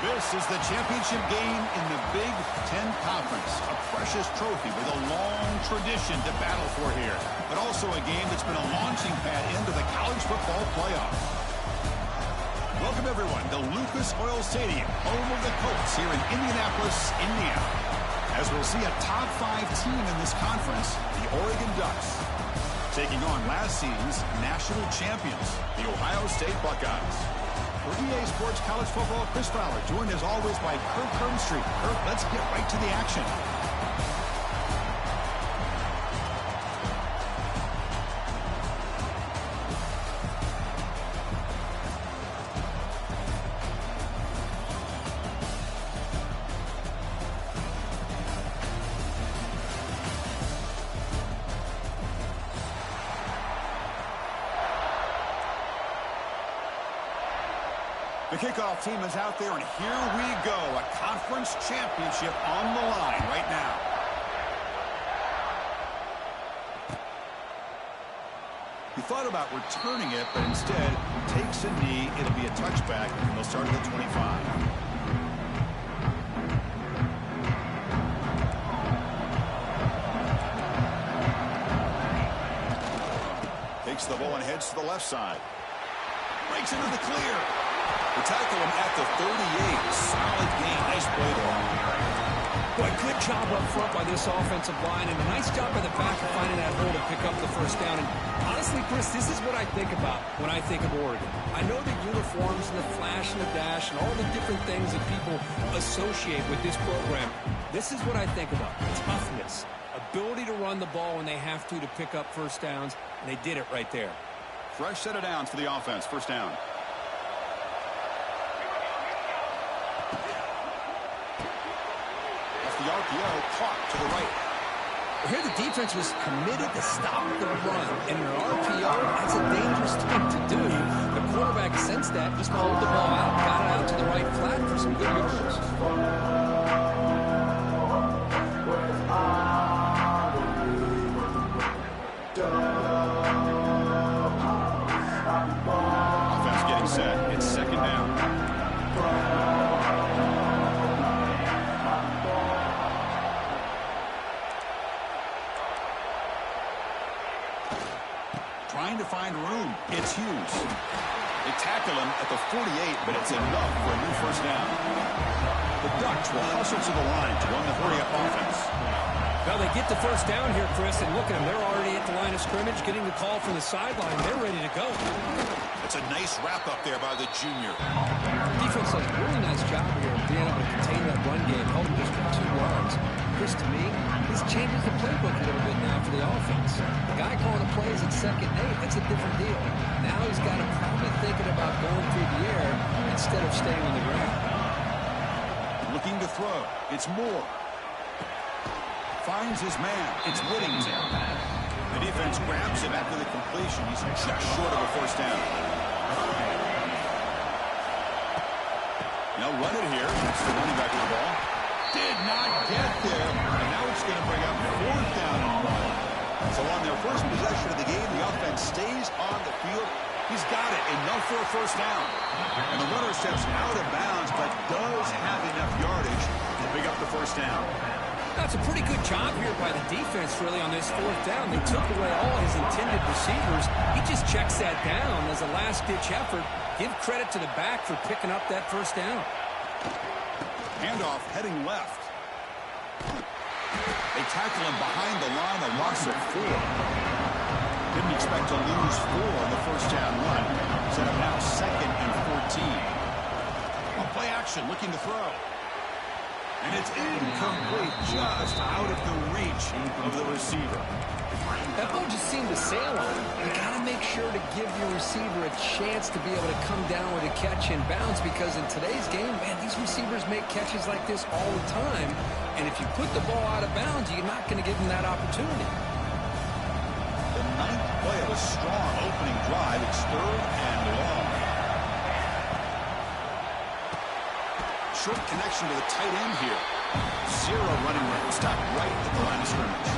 This is the championship game in the Big Ten Conference. A precious trophy with a long tradition to battle for here. But also a game that's been a launching pad into the college football playoffs. Welcome, everyone, to Lucas Oil Stadium, home of the Colts here in Indianapolis, Indiana. As we'll see a top 5 team in this conference, the Oregon Ducks, taking on last season's national champions, the Ohio State Buckeyes. For EA Sports College Football, Chris Fowler, joined as always by Kirk Herbstreit. Kirk, let's get right to the action. The kickoff team is out there, and here we go. A conference championship on the line right now. He thought about returning it, but instead takes a knee. It'll be a touchback, and they'll start at the 25. Takes the ball and heads to the left side. Breaks into the clear. They tackle him at the 38. Solid gain. Nice play there. Boy, good job up front by this offensive line, and a nice job by the back of finding that hole to pick up the first down. And honestly, Chris, this is what I think about when I think of Oregon. I know the uniforms and the flash and the dash and all the different things that people associate with this program. This is what I think about. Toughness, ability to run the ball when they have to pick up first downs, and they did it right there. Fresh set of downs for the offense. First down. The RPO caught to the right. Here the defense was committed to stop the run. And an RPO, that's a dangerous thing to do. The quarterback sensed that, just pulled the ball out, got it out to the right flat for some good yards. Offense getting set. It's second down. Trying to find room. It's Hughes. They tackle him at the 48, but it's enough for a new first down. The Ducks will hustle to the line to run the hurry-up offense. Well, they get the first down here, Chris, and look at them. They're already at the line of scrimmage, getting the call from the sideline. They're ready to go. It's a nice wrap-up there by the junior. Defense does a really nice job here of being able to contain that run game, holding just for 2 runs. Chris, to me, this changes the playbook a little bit now for the offense. The guy calling the plays at 2nd and 8, that's a different deal. Now he's got him probably thinking about going through the air instead of staying on the ground. Looking to throw. It's Moore. Finds his man. It's Whittington. The defense grabs him after the completion. He's just short of a first down. Now run it here. That's the running back of the ball. Did not get there. And now it's going to bring up 4th down and 1. So on their first possession of the game, the offense stays on the field. He's got it. Enough for a first down. And the runner steps out of bounds, but does have enough yardage to pick up the first down. That's a pretty good job here by the defense, really, on this 4th down. They took away all his intended receivers. He just checks that down as a last-ditch effort. Give credit to the back for picking up that first down. Handoff heading left. They tackle him behind the line, a loss of 4. Didn't expect to lose 4 on the first down run. Set up now 2nd and 14. On play action, looking to throw. And it's incomplete, just out of the reach of the receiver. That ball just seemed to sail on him. You got to make sure to give your receiver a chance to be able to come down with a catch in bounds, because in today's game, man, these receivers make catches like this all the time. And if you put the ball out of bounds, you're not going to give them that opportunity. The 9th play of a strong opening drive. It's 3rd and long. Short connection to the tight end here. 0 running room. Stop right at the line of scrimmage.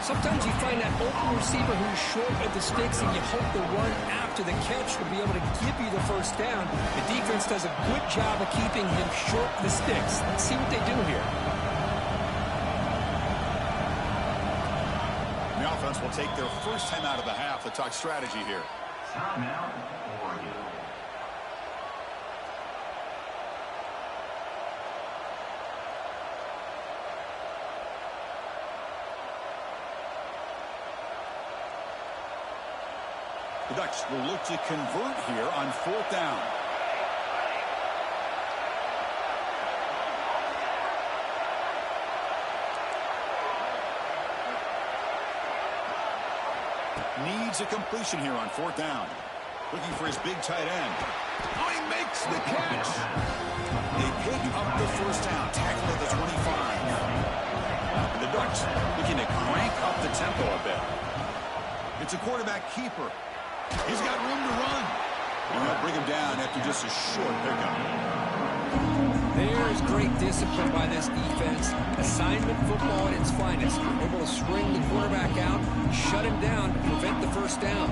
Sometimes you find that open receiver who's short of the sticks, and you hope the run after the catch will be able to give you the first down. The defense does a good job of keeping him short of the sticks. Let's see what they do here. The offense will take their first time out of the half to talk strategy here. Timeout, Oregon. The Ducks will look to convert here on 4th down. Needs a completion here on 4th down. Looking for his big tight end. Oh, he makes the catch. They pick up the first down. Tackle at the 25. The Ducks looking to crank up the tempo a bit. It's a quarterback keeper. He's got room to run. And they'll bring him down after just a short pickup. There's great discipline by this defense. Assignment football at its finest. Able to string the quarterback out, shut him down to prevent the first down.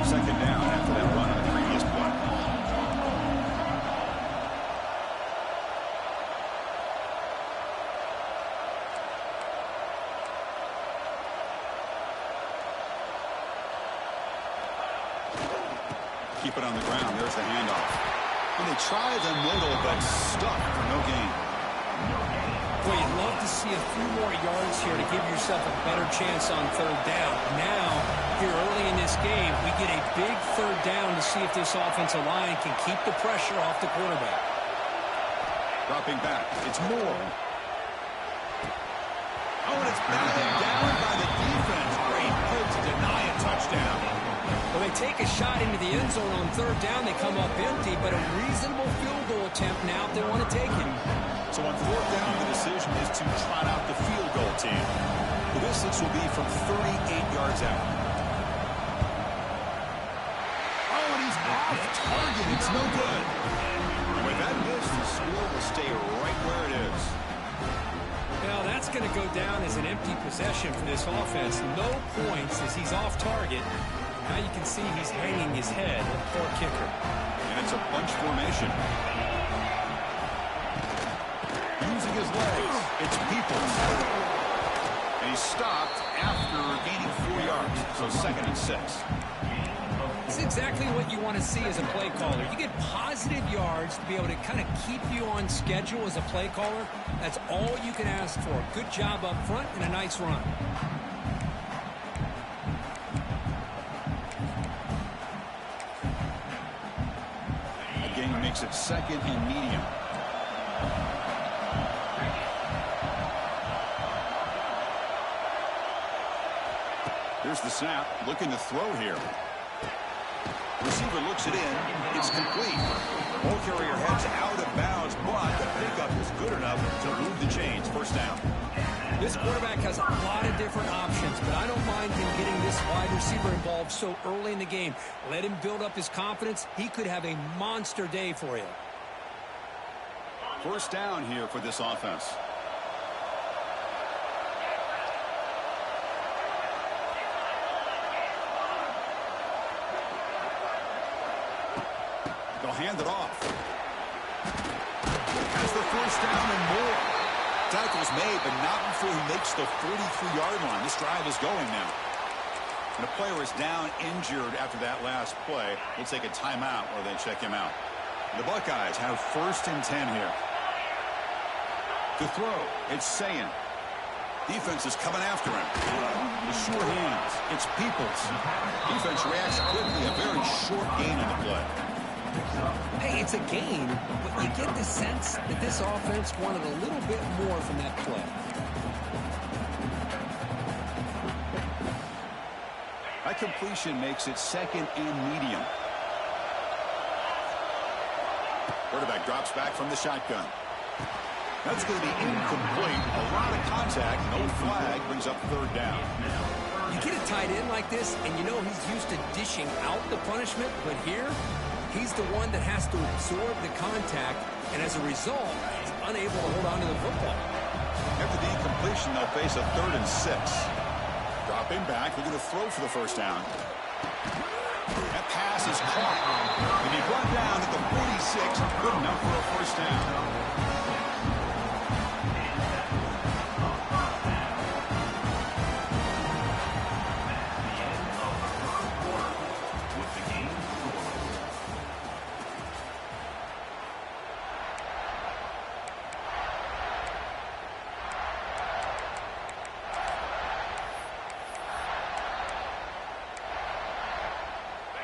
2nd down after that run on the previous play. Keep it on the ground. There's the handoff. And they try the middle, but stuck for no gain. Boy, you'd love to see a few more yards here to give yourself a better chance on 3rd down. Now, here early in this game, we get a big 3rd down to see if this offensive line can keep the pressure off the quarterback. Dropping back. It's Moore. Oh, and it's batted down by the defense. Great play to deny a touchdown. Well, they take a shot into the end zone on 3rd down. They come up empty, but a reasonable field goal attempt now if they want to take him. So on 4th down, the decision is to trot out the field goal team. The distance will be from 38 yards out. Oh, and he's off target. It's no good. And with that miss, the score will stay right where it is. Well, that's going to go down as an empty possession for this offense. No points as he's off target. Now you can see he's hanging his head. Poor kicker. And it's a bunch formation. Using his legs, it's Peoples. And he's stopped after gaining 4 yards. So 2nd and 6. This is exactly what you want to see as a play caller. You get positive yards to be able to kind of keep you on schedule as a play caller. That's all you can ask for. Good job up front and a nice run. Again, makes it 2nd and medium. Here's the snap, looking to throw here. Receiver looks it in. It's complete. Ball carrier heads out of bounds, but the pickup is good enough to move the chains. 1st down. This quarterback has a lot of different options, but I don't mind him getting this wide receiver involved so early in the game. Let him build up his confidence. He could have a monster day for you. 1st down here for this offense. They'll hand it off. Has the 1st down and more. Tackle's made, but not before he makes the 43-yard line. This drive is going now. And the player is down injured after that last play. We'll take a timeout while they check him out. The Buckeyes have 1st and 10 here. To throw, it's Sayin. Defense is coming after him. The sure hands. It's Peoples. Defense reacts quickly. A very short gain on the play. Hey, it's a gain, but you get the sense that this offense wanted a little bit more from that play. That completion makes it 2nd and medium. Quarterback drops back from the shotgun. That's going to be incomplete. A lot of contact, no flag, brings up 3rd down. You get a tight end like this, and you know he's used to dishing out the punishment, but here, he's the one that has to absorb the contact, and as a result, he's unable to hold on to the football. After the incompletion, they'll face a 3rd and 6. Dropping back, looking to throw for the first down. That pass is caught. And he brought down at the 46. Good enough for a first down.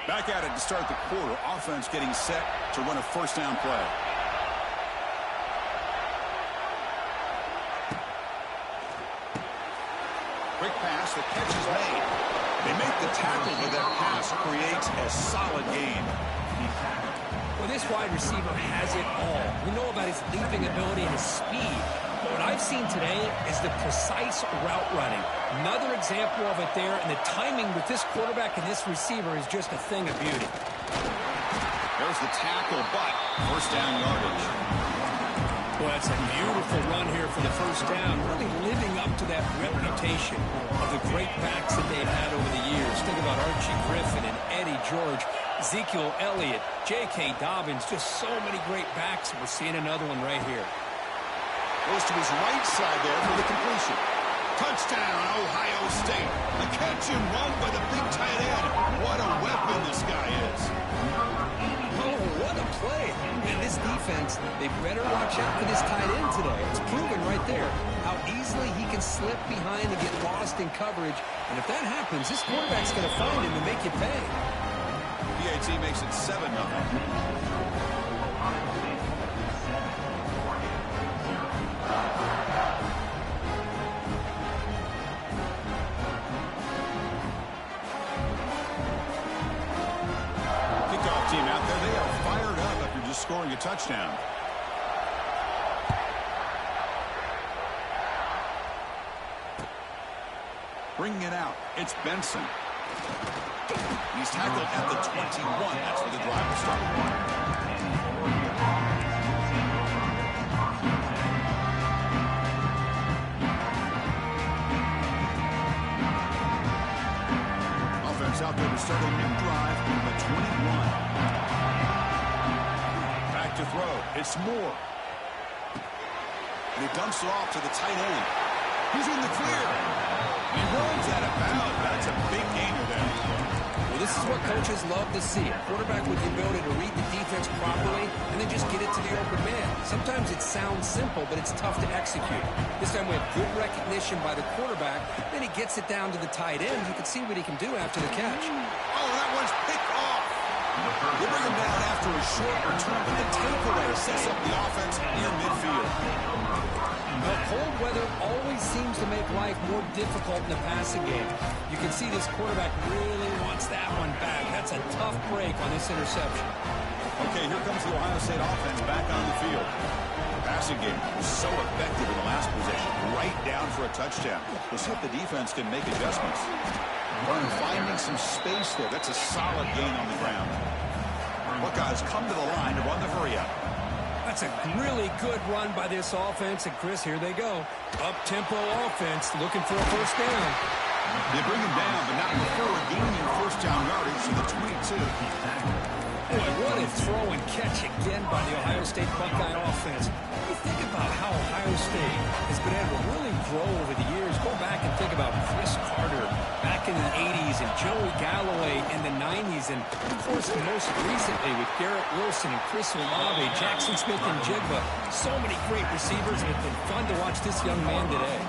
Back at it to start the quarter. Offense getting set to run a first down play. Quick pass. The catch is made. They make the tackle, but that pass creates a solid gain. Well, this wide receiver has it all. We know about his leaping ability and his speed. But what I've seen today is the precise route running. Another example of it there, and the timing with this quarterback and this receiver is just a thing of beauty. There's the tackle, but first down yardage. Well, that's a beautiful run here for the first down, really living up to that reputation of the great backs that they've had over the years. Think about Archie Griffin and Eddie George, Ezekiel Elliott, J.K. Dobbins, just so many great backs. We're seeing another one right here. Goes to his right side there for the completion. Touchdown, Ohio State. A catch and run by the big tight end. What a weapon this guy is. Oh, what a play. And this defense, they better watch out for this tight end today. It's proven right there how easily he can slip behind and get lost in coverage. And if that happens, this quarterback's going to find him and make you pay. PAT makes it 7-0. Team out there, they are fired up after just scoring a touchdown. Bringing it out, it's Benson. He's tackled at the 21. That's where the drive will start. Offense out there to start a new drive from the 21. Back to throw. It's Moore. And he dumps it off to the tight end. He's in the clear. He runs out of bounds. That's a big gainer there. Well, this is what coaches love to see. A quarterback with the ability to read the defense properly and then just get it to the open man. Sometimes it sounds simple, but it's tough to execute. This time we have good recognition by the quarterback. Then he gets it down to the tight end. You can see what he can do after the catch. Oh, that one's picked off. They bring him down after a short return, but the takeaway sets up the offense near midfield. Well, cold weather always seems to make life more difficult in the passing game. You can see this quarterback really wants that one back. That's a tough break on this interception. Okay, here comes the Ohio State offense back on the field. The passing game was so effective in the last possession, right down for a touchdown. We'll see if the defense can make adjustments. Finding some space there. That's a solid gain on the ground. Buckeyes come to the line to run the hurry-up. That's a really good run by this offense. And, Chris, here they go. Up-tempo offense looking for a first down. They bring him down, but not before gaining first down yardage to the 22. Boy, what a throw and catch again by the Ohio State Buckeye offense. You think about how Ohio State has been able to really grow over the years. Go back and think about Chris Carter back in the 80s and Joey Galloway in the 90s. And, of course, most recently with Garrett Wilson and Chris Olave, Jackson Smith and Jigba. So many great receivers, and it's been fun to watch this young man today.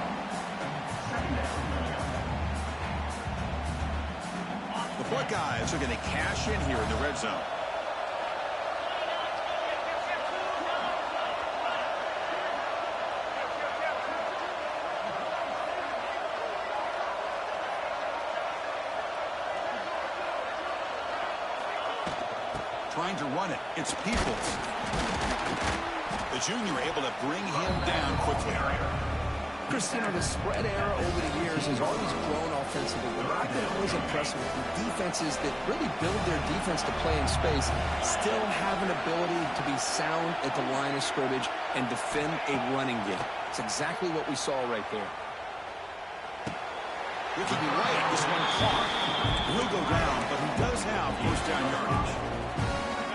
The Buckeyes are going to cash in here in the red zone. Trying to run it. It's Peoples. The junior able to bring him down quickly. Christina, the spread era over the years has always grown offensively. But I've been always impressed with defenses that really build their defense to play in space, still have an ability to be sound at the line of scrimmage and defend a running game. It's exactly what we saw right there. Looking right, this one caught. Will go down, but he does have first down yardage.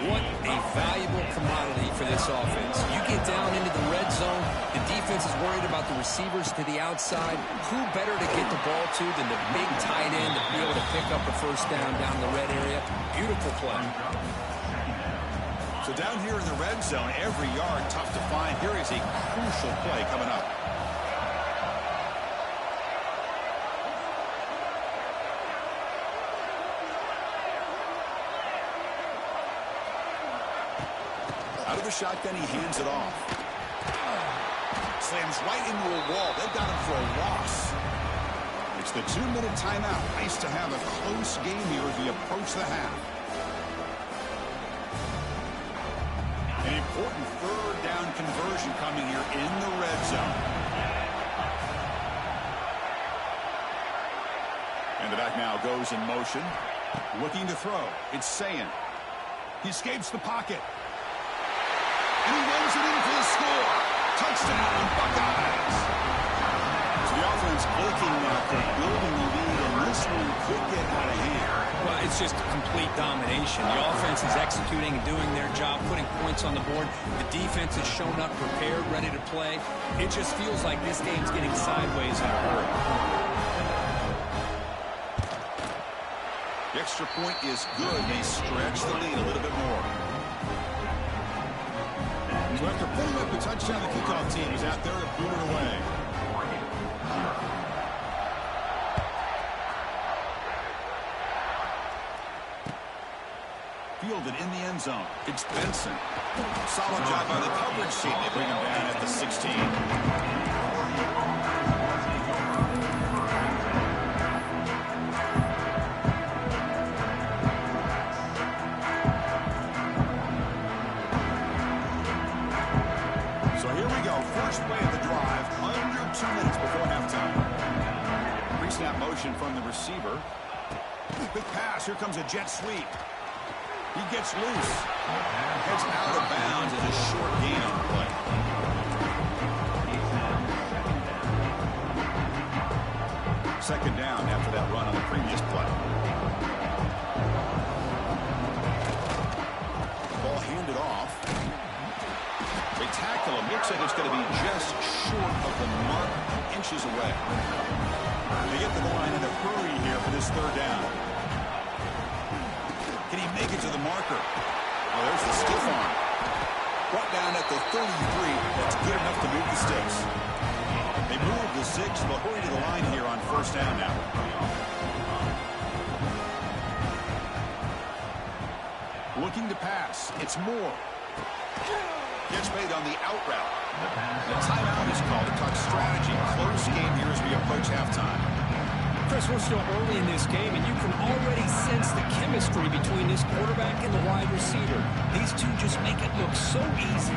What a valuable commodity for this offense. You get down into the red zone, the defense is worried about the receivers to the outside. Who better to get the ball to than the big tight end to be able to pick up a first down down the red area? Beautiful play. So down here in the red zone, every yard tough to find. Here is a crucial play coming up. Out of the shotgun, he hands it off. Slams right into a wall. They've got him for a loss. It's the 2-minute timeout. Nice to have a close game here as we approach the half. An important third down conversion coming here in the red zone. And the back now goes in motion. Looking to throw. It's Sayin. He escapes the pocket. And he runs it in for the score. Touchdown, Buckeyes. So the offense looking at the building the lead, and this one could get out of hand. Well, it's just complete domination. The offense is executing and doing their job, putting points on the board. The defense has shown up prepared, ready to play. It just feels like this game's getting sideways in a hurry. The extra point is good. They stretch the lead a little bit more. So after putting up the touchdown, the kickoff team is out there to boot it away. Fielded in the end zone. It's Benson. Solid job by the coverage team. They bring him down at the 16. From the receiver. Quick pass. Here comes a jet sweep. He gets loose. Heads out of bounds as a short gain on the play. Second down after that run on the previous play. Ball handed off. They tackle him. Looks like it's going to be just short of the mark, inches away. They get to the line in a hurry here for this third down. Can he make it to the marker? Oh, there's the stiff arm. Brought down at the 33. That's good enough to move the sticks. They move the 6. They'll hurry to the line here on first down now. Looking to pass. It's Moore. Gets made on the out route. The timeout is called to talk strategy. Close game here as we approach halftime. Chris, we're still early in this game, and you can already sense the chemistry between this quarterback and the wide receiver. These two just make it look so easy.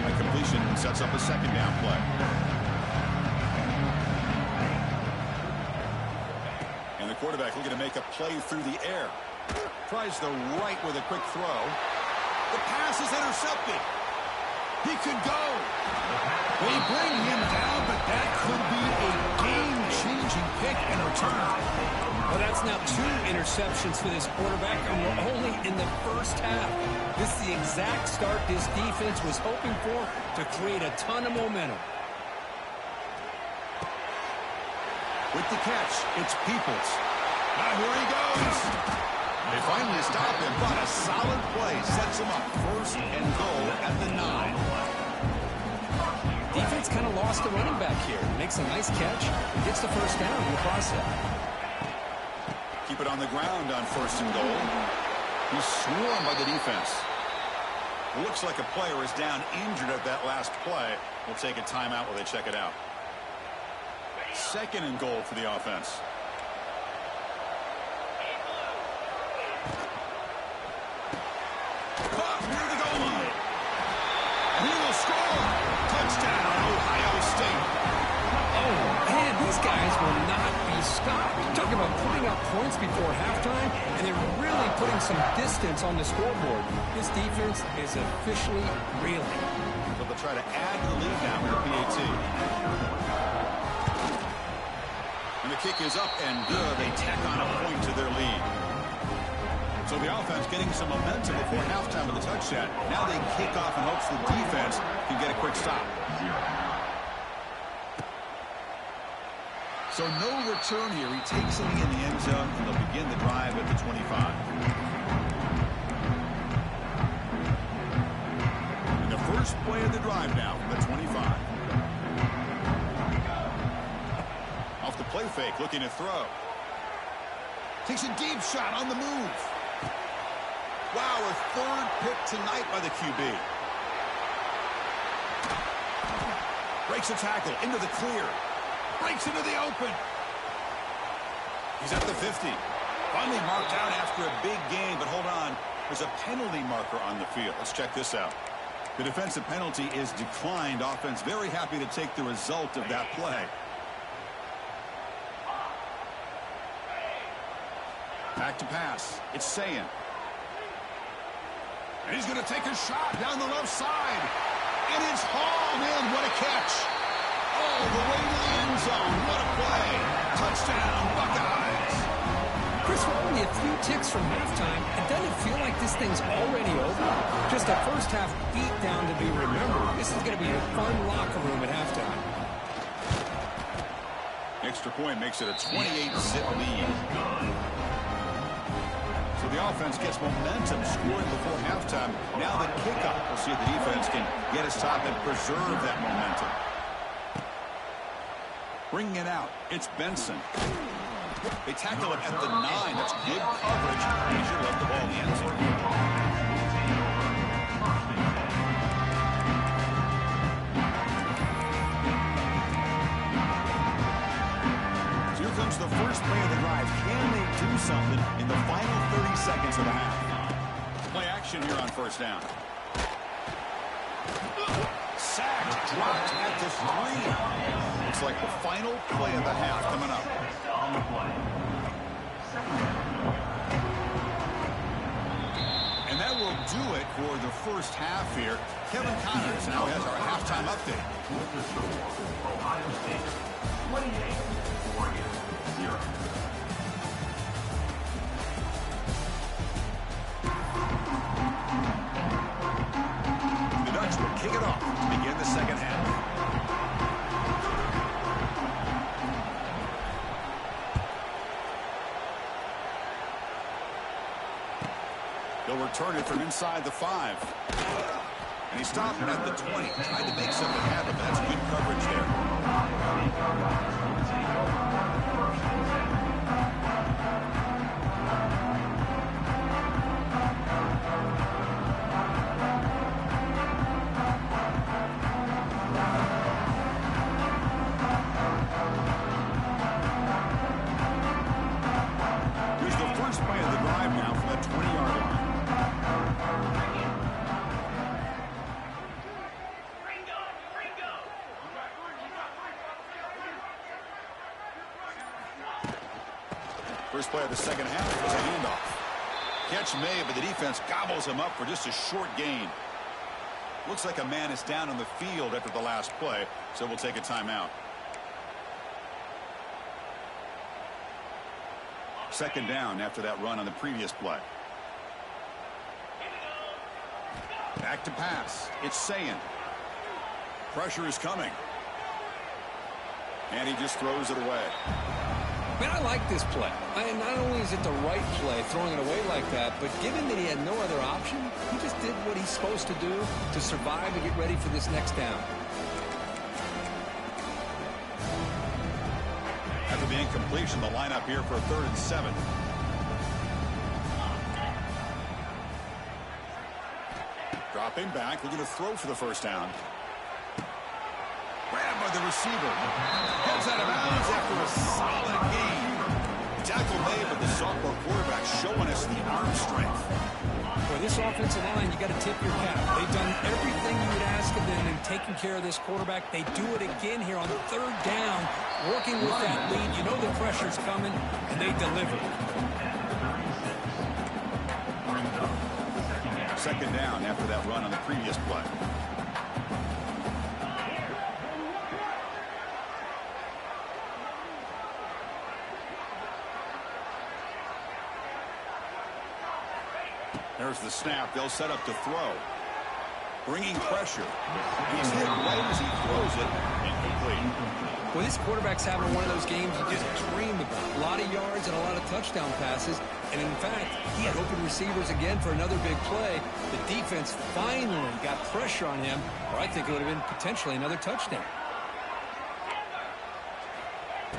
A completion sets up a second down play. And the quarterback looking to make a play through the air. Tries the right with a quick throw. The pass is intercepted. He could go. They bring him down, but that could be a game-changing pick and return. Well, that's now 2 interceptions for this quarterback, and we're only in the first half. This is the exact start this defense was hoping for to create a ton of momentum. With the catch, it's Peoples. Now here he goes. They finally stop him, but a solid play sets him up first and goal at the 9. Defense kind of lost the running back here. Makes a nice catch and gets the first down in the process. Keep it on the ground on first and goal. He's swarmed by the defense. Looks like a player is down injured at that last play. We'll take a timeout while they check it out. Second and goal for the offense. Caught near the goal line. And he will score. Touchdown, Ohio State. Oh, man, these guys will not be stopped. Talking about putting up points points before halftime, and they're really putting some distance on the scoreboard. This defense is officially reeling. But they'll try to add to the lead now with the PAT. And the kick is up and good. They tack on a point to their lead. So the offense getting some momentum before halftime with a touchdown. Now they kick off in hopes the defense can get a quick stop. So no return here. He takes it in the end zone, and they'll begin the drive at the 25. And the first play of the drive now from the 25. Off the play fake, looking to throw. Takes a deep shot on the move. Wow, a third pick tonight by the QB. Breaks a tackle into the clear. Breaks into the open. He's at the 50. Finally marked out after a big gain, but hold on. There's a penalty marker on the field. Let's check this out. The defensive penalty is declined. Offense very happy to take the result of that play. Back to pass. It's Sayin. And he's going to take a shot down the left side. It is hauled in. What a catch. All the way to the end zone. What a play. Touchdown, Buckeyes. Chris, we're only a few ticks from halftime, and doesn't it feel like this thing's already over? Just a first-half beatdown to be remembered. This is going to be a fun locker room at halftime. Extra point makes it a 28-zip lead. So the offense gets momentum scoring before halftime. Now the kickoff. We'll see if the defense can get a stop and preserve that momentum. Bringing it out, it's Benson. They tackle it at the 9. That's good coverage. He should have left the ball in the end zone. So here comes the first play of the drive. Can they do something in the final 30 seconds of the half? Play action here on first down. Sacked, dropped at the 3. Looks like the final play of the half coming up. And that will do it for the first half here. Kevin Connors now has our halftime update. Ohio State 28, Oregon 0. The Ducks will kick it off to begin the second half. They'll return it from inside the 5. And he stopped at the 20. Tried to make something happen, but that's good coverage there. Here's the first play of the drive now from that 20-yard line. First play of the second half was a handoff. Catch made, but the defense gobbles him up for just a short gain. Looks like a man is down on the field after the last play, so we'll take a timeout. Second down after that run on the previous play. Back to pass. It's Sayin. Pressure is coming. And he just throws it away. Man, I like this play. Not only is it the right play, throwing it away like that, but given that he had no other option, he just did what he's supposed to do to survive and get ready for this next down. After the incompletion, the lineup here for a 3rd and 7. Dropping back, looking to throw for the first down. Grabbed by the receiver. Goes out of bounds after a solid gain. Tackle made, but the sophomore quarterback showing us the arm strength. For this offensive line, you got to tip your cap. They've done everything you would ask of them in taking care of this quarterback. They do it again here on third down, working with that lead. You know the pressure's coming, and they deliver. Second down after that run on the previous play. There's the snap. They'll set up to throw. Bringing pressure. He's hit right as he throws it. Incomplete. Well, this quarterback's having one of those games you just dream about. A lot of yards and a lot of touchdown passes. And, in fact, he had open receivers again for another big play. The defense finally got pressure on him, or I think it would have been potentially another touchdown.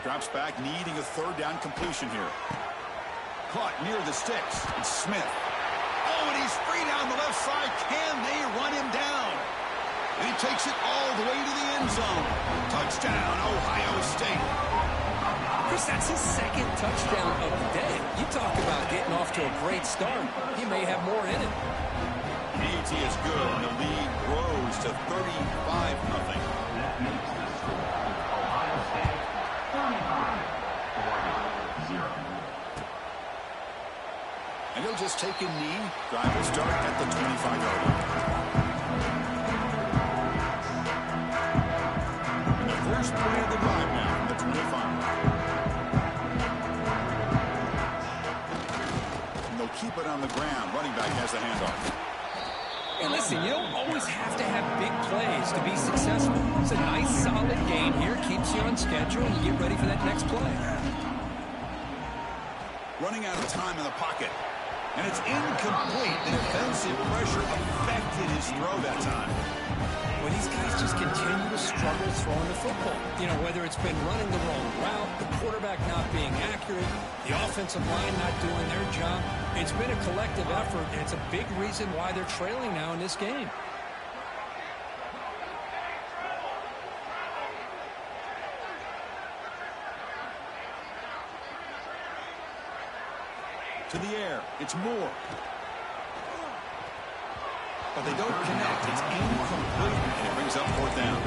Drops back, needing a third down completion here. Caught near the sticks. It's Smith. Oh, and he's free down the left side. Can they run him down? And he takes it all the way to the end zone. Touchdown, Ohio State. Chris, that's his second touchdown of the day. You talk about getting off to a great start. He may have more in it. PAT is good, and the lead grows to 35-0. That makes the score Ohio State 35, Oregon 0. And he'll just take a knee. Drive will start at the 25-yard line. And the first play of the drive now from the 25. And they'll keep it on the ground. Running back has the handoff. Hey, listen, you don't always have to have big plays to be successful. It's a nice, solid game here. Keeps you on schedule, and you get ready for that next play. Running out of time in the pocket. And it's incomplete. The defensive pressure affected his throw that time. Well, these guys just continue to struggle throwing the football. You know, whether it's been running the wrong route, the quarterback not being accurate, the offensive line not doing their job. It's been a collective effort, and it's a big reason why they're trailing now in this game. To the air. It's Moore. But they don't connect. It's incomplete. And it brings up fourth down.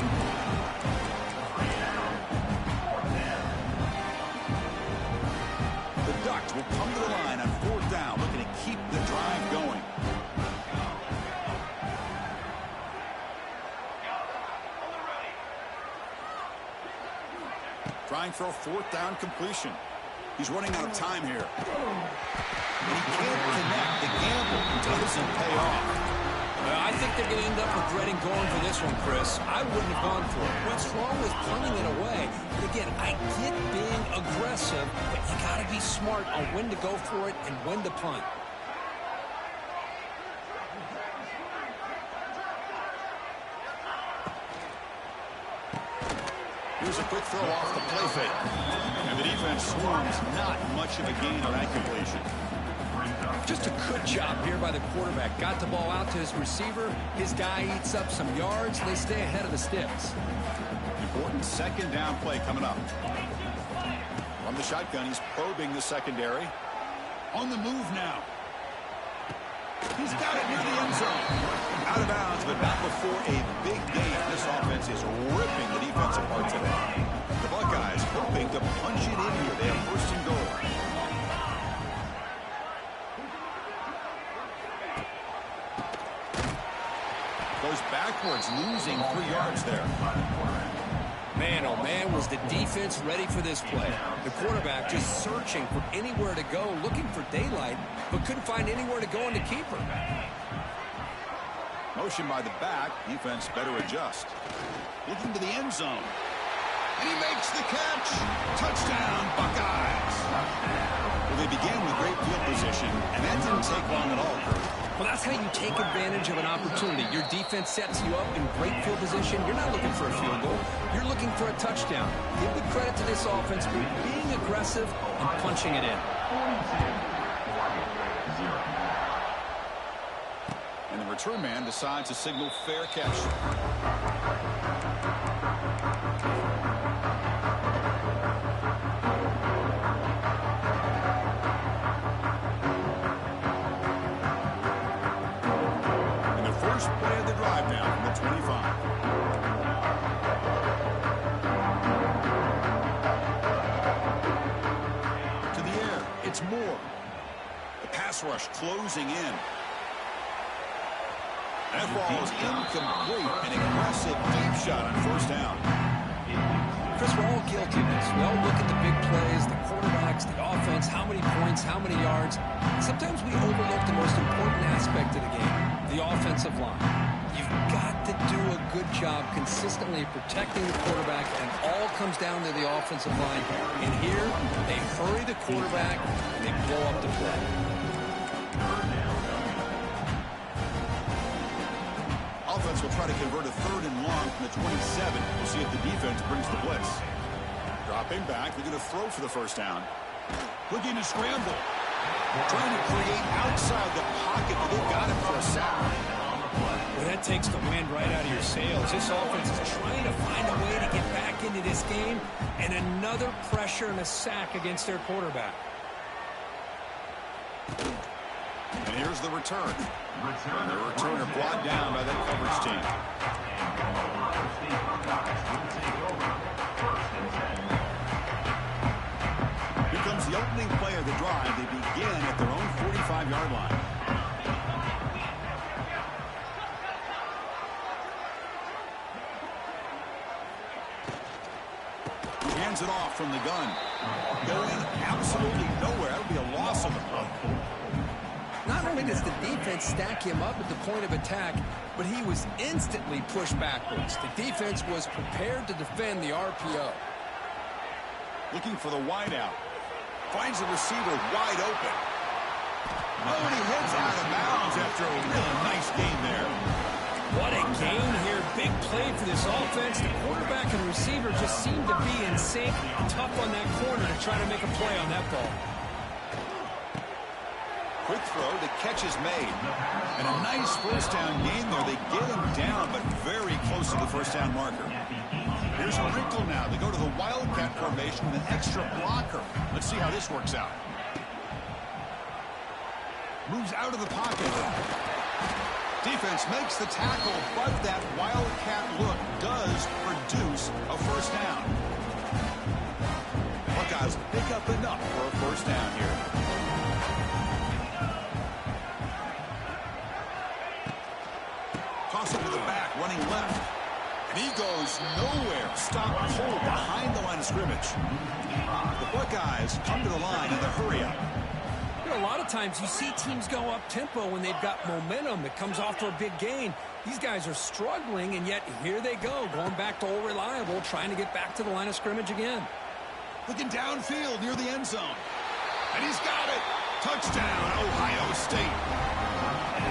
The Ducks will come to the line on fourth down, looking to keep the drive going. Trying for a fourth down completion. He's running out of time here. And he can't connect. The gamble doesn't pay off. Well, I think they're going to end up regretting going for this one, Chris. I wouldn't have gone for it. What's wrong with punting it away? But again, I get being aggressive, but you got to be smart on when to go for it and when to punt. Here's a quick throw off the play fake. And the defense swarms. Not much of a gain on that completion. Just a good job here by the quarterback. Got the ball out to his receiver. His guy eats up some yards. They stay ahead of the sticks. Important second down play coming up. From the shotgun, he's probing the secondary. On the move now. He's got it near the end zone. Out of bounds, but not before a big game. This offense is ripping the defense apart today. The Buckeyes hoping to punch it in here. They have first and goal. Goes backwards, losing 3 yards there. Man, oh man, was the defense ready for this play. The quarterback just searching for anywhere to go, looking for daylight, but couldn't find anywhere to go in the keeper. Motion by the back. Defense better adjust. Looking to the end zone. And he makes the catch. Touchdown, Buckeyes. Well, they began with great field position, and that didn't take long at all, Kurt. Well, that's how you take advantage of an opportunity. Your defense sets you up in great field position. You're not looking for a field goal. You're looking for a touchdown. Give the credit to this offense for being aggressive and punching it in. And the return man decides to signal fair catch. First play of the drive now from the 25. pass rush closing in. That ball is incomplete. An aggressive deep shot on first down. Chris, we're all guilty of this. We all look at the big plays, the quarterbacks, the offense, how many points, how many yards. Sometimes we overlook the most important aspect of the game, the offensive line. You've got to do a good job consistently protecting the quarterback, and all comes down to the offensive line. And here, they hurry the quarterback, and they blow up the play. Offense will try to convert a 3rd and long from the 27. We'll see if the defense brings the blitz. Dropping back, they're going to throw for the first down. Looking to scramble. Trying to create outside the pocket, but they've got it for a sack. Well, that takes the wind right out of your sails. This offense is trying to find a way to get back into this game, and another pressure and a sack against their quarterback. And here's the return. And the returner brought down by that coverage team. Here comes the opening play of the drive. They begin at their own 45-yard line. He hands it off from the gun. Going absolutely nowhere. That would be a loss of the play. Not only does the defense stack him up at the point of attack, but he was instantly pushed backwards. The defense was prepared to defend the RPO. Looking for the wideout. Finds the receiver wide open. Oh, and he heads out of bounds after a really nice game there. What a game here. Big play for this offense. The quarterback and receiver just seemed to be in sync. Tough on that corner to try to make a play on that ball. Quick throw, the catch is made. And a nice first down gain there. They get him down, but very close to the first down marker. Here's a wrinkle now. They go to the Wildcat formation with an extra blocker. Let's see how this works out. Moves out of the pocket. Defense makes the tackle, but that Wildcat look does produce a first down. Buckeyes pick up enough for a first down here. Toss it to the back, running left. And he goes nowhere. Stop cold behind the line of scrimmage. The Buckeyes come to the line in the hurry-up. You know, a lot of times you see teams go up-tempo when they've got momentum that comes off to a big gain. These guys are struggling, and yet here they go, going back to old reliable, trying to get back to the line of scrimmage again. Looking downfield near the end zone. And he's got it. Touchdown, Ohio State.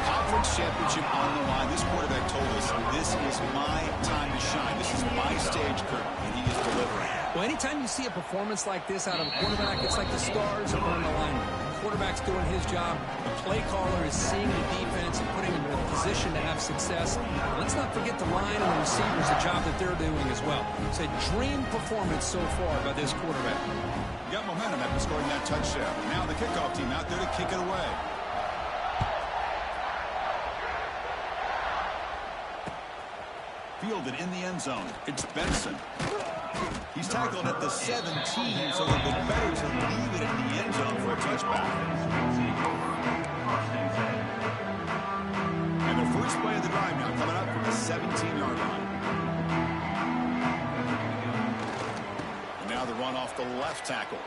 Conference championship on the line. This quarterback told us, this is my time to shine. This is my stage, Kirk, and he is delivering. Well, anytime you see a performance like this out of a quarterback, it's like the stars are on the line. The quarterback's doing his job. The play caller is seeing the defense and putting him in a position to have success. Let's not forget the line and the receivers, the job that they're doing as well. It's a dream performance so far by this quarterback. Got momentum after scoring that touchdown. Now the kickoff team out there to kick it away. Fielded in the end zone. It's Benson. He's tackled at the 17, so it would be better to leave it in the end zone for a touchback. And the first play of the drive now coming up from the 17-yard line. And now the run off the left tackle.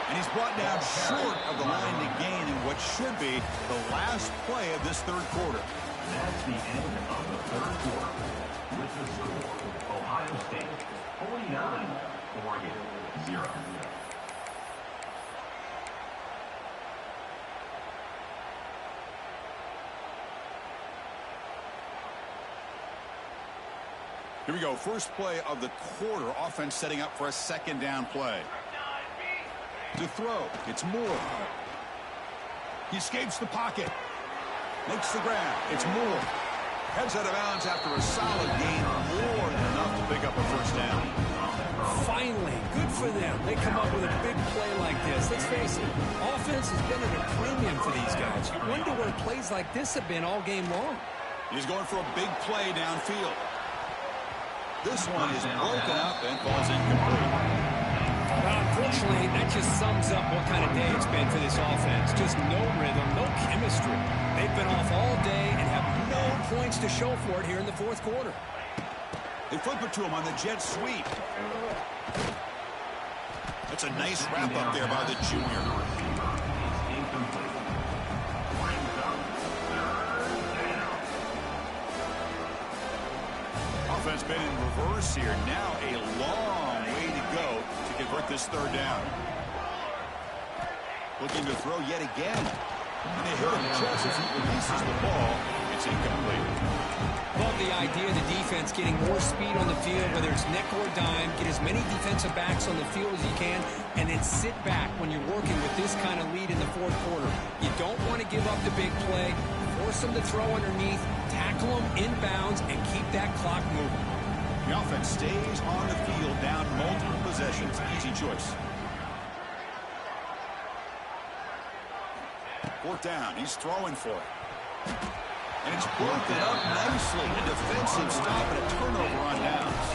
And he's brought down short of the line to gain in what should be the last play of this third quarter. That's the end of the third quarter. With the score, Ohio State 49, Oregon 0. Here we go. First play of the quarter. Offense setting up for a second down play. To throw. It's Moore. He escapes the pocket. Makes the grab. It's Moore. Heads out of bounds after a solid gain. More than enough to pick up a first down. Finally, good for them. They come up with a big play like this. Let's face it, offense has been at a premium for these guys. You wonder where plays like this have been all game long. He's going for a big play downfield. This one is broken up and falls incomplete. Unfortunately, that just sums up what kind of day it's been for this offense. Just no rhythm, no chemistry. They've been off all day and have no points to show for it here in the fourth quarter. They flip it to him on the jet sweep. That's a nice wrap up there by the junior. Offense been in reverse here. Now a long way to go to convert this third down. Looking to throw yet again. And they hit him just as he releases the ball. It's incomplete. Love the idea of the defense getting more speed on the field, whether it's nickel or dime. Get as many defensive backs on the field as you can, and then sit back when you're working with this kind of lead in the fourth quarter. You don't want to give up the big play. Force them to throw underneath, tackle them inbounds, and keep that clock moving. The offense stays on the field, down multiple possessions. Easy choice. Fourth down. He's throwing for it. And it's broken up nicely. A defensive stop and a turnover on downs.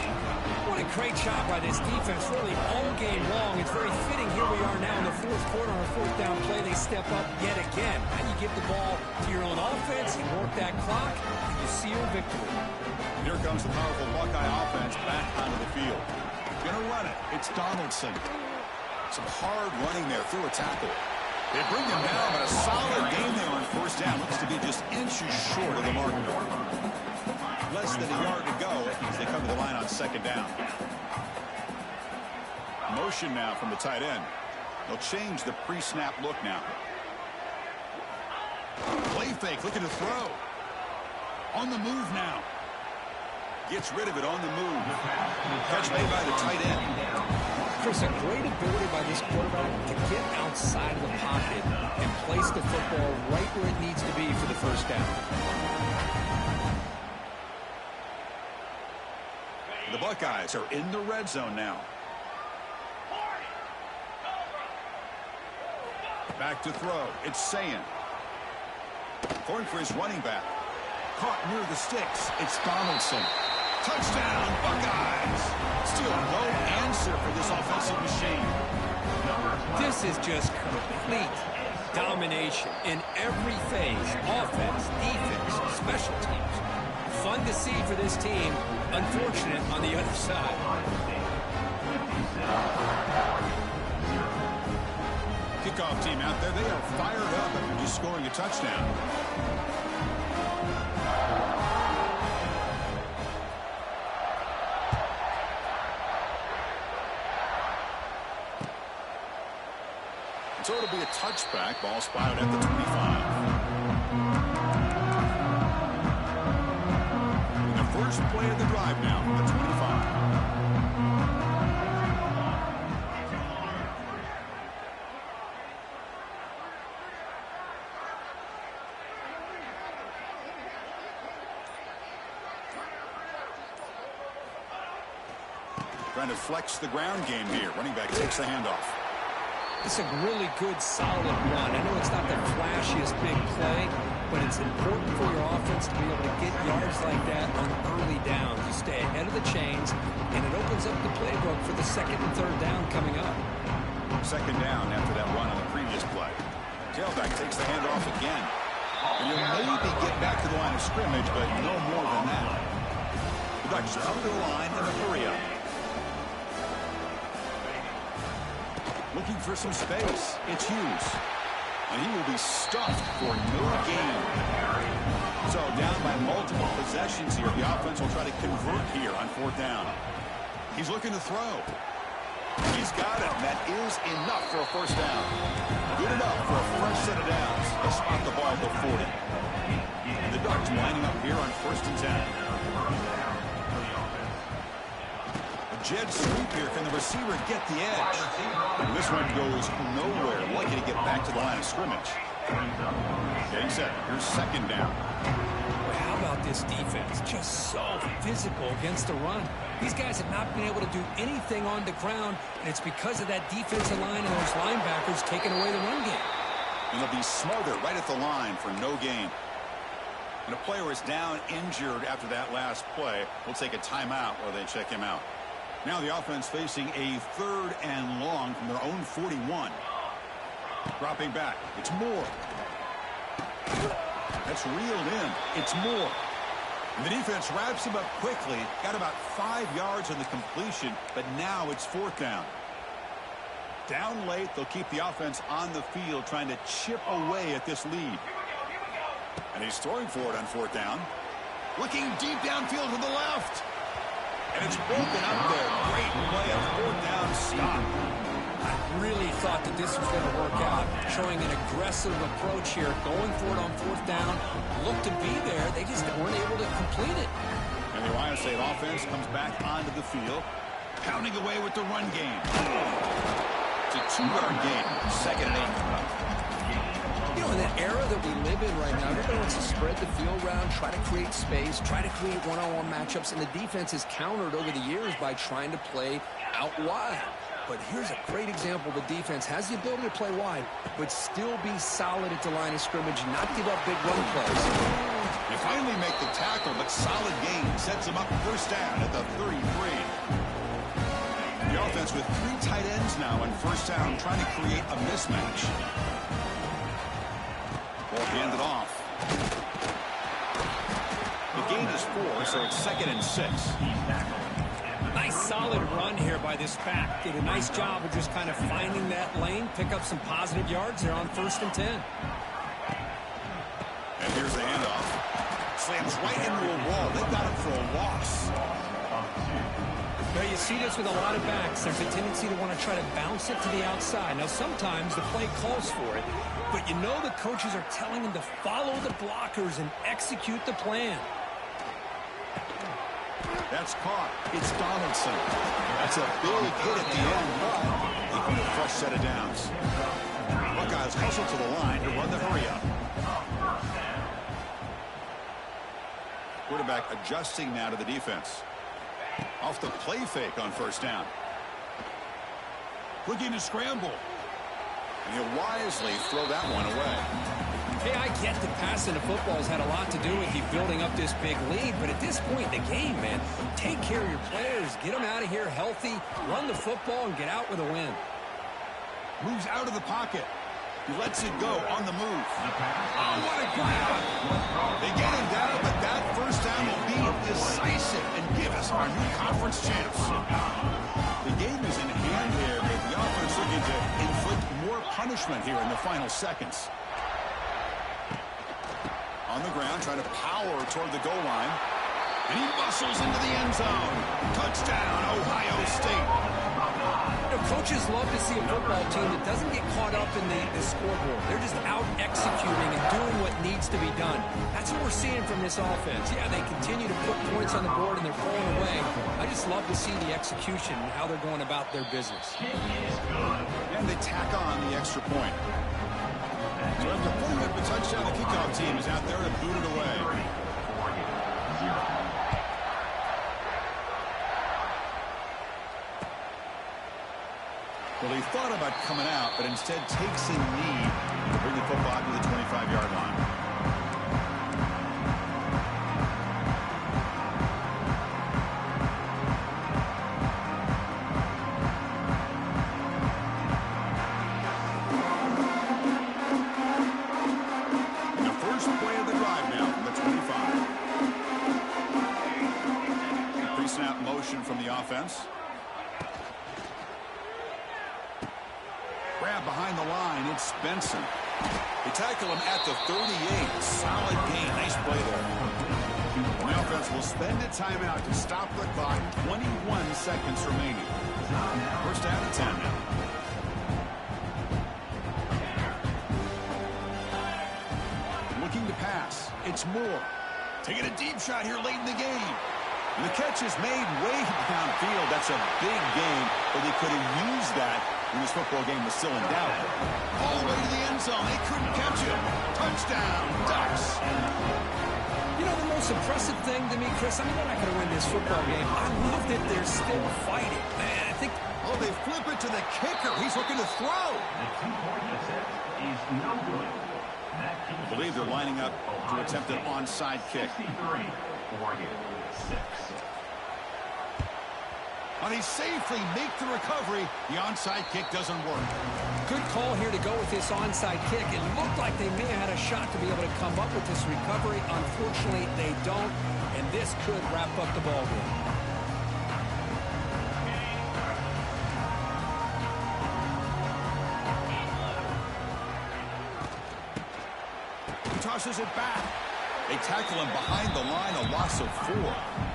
What a great job by this defense, really all game long. It's very fitting. Here we are now in the fourth quarter on a fourth down play. They step up yet again. Now you give the ball to your own offense, you work that clock, and you seal victory. Here comes the powerful Buckeye offense back onto the field. Gonna run it. It's Donaldson. Some hard running there through a tackle. They bring him down, but a solid game there on first down. Looks to be just inches short of the mark. Less than a yard to go as they come to the line on second down. Motion now from the tight end. They'll change the pre-snap look now. Play fake, looking to throw. On the move now. Gets rid of it on the move. Catch made by the tight end. There's a great ability by this quarterback to get outside of the pocket and place the football right where it needs to be for the first down. The Buckeyes are in the red zone now. Back to throw. It's Sayin. Going for his running back. Caught near the sticks. It's Donaldson. Touchdown, Buckeyes! Still no answer for this offensive machine. This is just complete domination in every phase. Offense, defense, special teams. Fun to see for this team. Unfortunate on the other side. Kickoff team out there. They are fired up after just scoring a touchdown. So it'll be a touchback. Ball spotted at the 25. The first play of the drive now from the 25. Trying to flex the ground game here. Running back takes the handoff. It's a really good, solid run. I know it's not the flashiest big play, but it's important for your offense to be able to get yards like that on early downs. You stay ahead of the chains, and it opens up the playbook for the second and third down coming up. Second down after that run on the previous play. Tailback takes the handoff again. And you'll maybe get back to the line of scrimmage, but no more than that. The Ducks come to the line in a hurry up. Looking for some space. It's Hughes. And he will be stuffed for no gain. So down by multiple possessions here. The offense will try to convert here on fourth down. He's looking to throw. He's got it. That is enough for a first down. Good enough for a fresh set of downs. They'll spot the ball at the 40. The Ducks lining up here on first and 10. Jet sweep here. Can the receiver get the edge? And this one goes nowhere. Lucky to get back to the line of scrimmage. Getting set. Here's second down. Well, how about this defense? Just so physical against the run. These guys have not been able to do anything on the ground, and it's because of that defensive line and those linebackers taking away the run game. And they'll be smothered right at the line for no gain. And a player is down injured after that last play. We'll take a timeout while they check him out. Now the offense facing a 3rd and long from their own 41. Dropping back. It's Moore. That's reeled in. It's Moore. And the defense wraps him up quickly. Got about 5 yards on the completion, but now it's 4th down. Down late, they'll keep the offense on the field trying to chip away at this lead. And he's throwing for it on 4th down. Looking deep downfield to the left. And it's broken up there. Great play on 4th down stop. I really thought that this was going to work out. Showing an aggressive approach here. Going for it on 4th down. Looked to be there. They just weren't able to complete it. And the Ohio State offense comes back onto the field. Pounding away with the run game. It's a 2-yard gain. 2nd and 8. You know, in the era that we live in right now, everybody wants to spread the field around, try to create space, try to create one-on-one matchups, and the defense has countered over the years by trying to play out wide. But here's a great example. The defense has the ability to play wide, but still be solid at the line of scrimmage, not give up big run plays. They finally make the tackle, but solid gain sets them up 1st down at the 33. The offense with 3 tight ends now on 1st down, trying to create a mismatch. Ball handed off. The gain is 4, so it's 2nd and 6. Nice solid run here by this back. Did a nice job of just kind of finding that lane, pick up some positive yards there on 1st and 10. And here's the handoff. Slams right into a wall. They got him for a loss. Now you see this with a lot of backs. There's a tendency to want to try to bounce it to the outside. Now sometimes the play calls for it, but you know the coaches are telling them to follow the blockers and execute the plan. That's caught. It's Donaldson. That's a big hit at the end, but they put a fresh set of downs. Buckeyes hustle to the line to run the hurry up. Quarterback adjusting now to the defense. Off the play fake on 1st down. Looking to scramble. And he'll wisely throw that one away. Hey, I get that passing the football has had a lot to do with you building up this big lead, but at this point in the game, man, take care of your players, get them out of here healthy, run the football, and get out with a win. Moves out of the pocket. He lets it go on the move. Oh, what a grab. They get him down, but that 1st down will be decisive and give us our new conference champs. The game is in hand here, but the offense looking to inflict more punishment here in the final seconds. On the ground, trying to power toward the goal line. And he muscles into the end zone. Touchdown, Ohio State. You know, coaches love to see a football team that doesn't get caught up in the scoreboard. They're just out executing and doing what needs to be done. That's what we're seeing from this offense. Yeah, they continue to put points on the board and they're pulling away. I just love to see the execution and how they're going about their business. And they tack on the extra point. So after putting up a touchdown, the kickoff team is out there to boot it away. Well, he thought about coming out, but instead takes a knee to bring the football to the 25-yard line. From the offense. Grab behind the line. It's Benson. They tackle him at the 38. Solid gain. Nice play there. The offense will spend a timeout to stop the clock. 21 seconds remaining. 1st down and 10 now. Looking to pass. It's Moore. Taking a deep shot here late in the game. And the catch is made way downfield. That's a big gain, but they could have used that when this football game was still in doubt. All the way to the end zone. They couldn't catch him. Touchdown, Ducks. You know, the most impressive thing to me, Chris, I mean, they're not going to win this football game. I love that they're still fighting. Man, I think... Oh, they flip it to the kicker. He's looking to throw. The 2-point attempt is no good. I believe they're lining up to attempt an onside kick. 63, Oregon 6. When he safely make the recovery, the onside kick doesn't work. Good call here to go with this onside kick. It looked like they may have had a shot to be able to come up with this recovery. Unfortunately, they don't, and this could wrap up the ball game. He tosses it back. They tackle him behind the line, a loss of 4.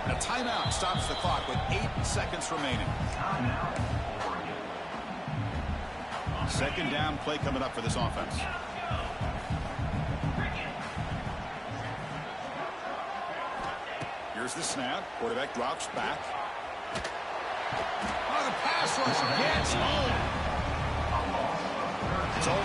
A timeout stops the clock with 8 seconds remaining. Second down play coming up for this offense. Here's the snap. Quarterback drops back. Oh, the pass rush gets home. It's over.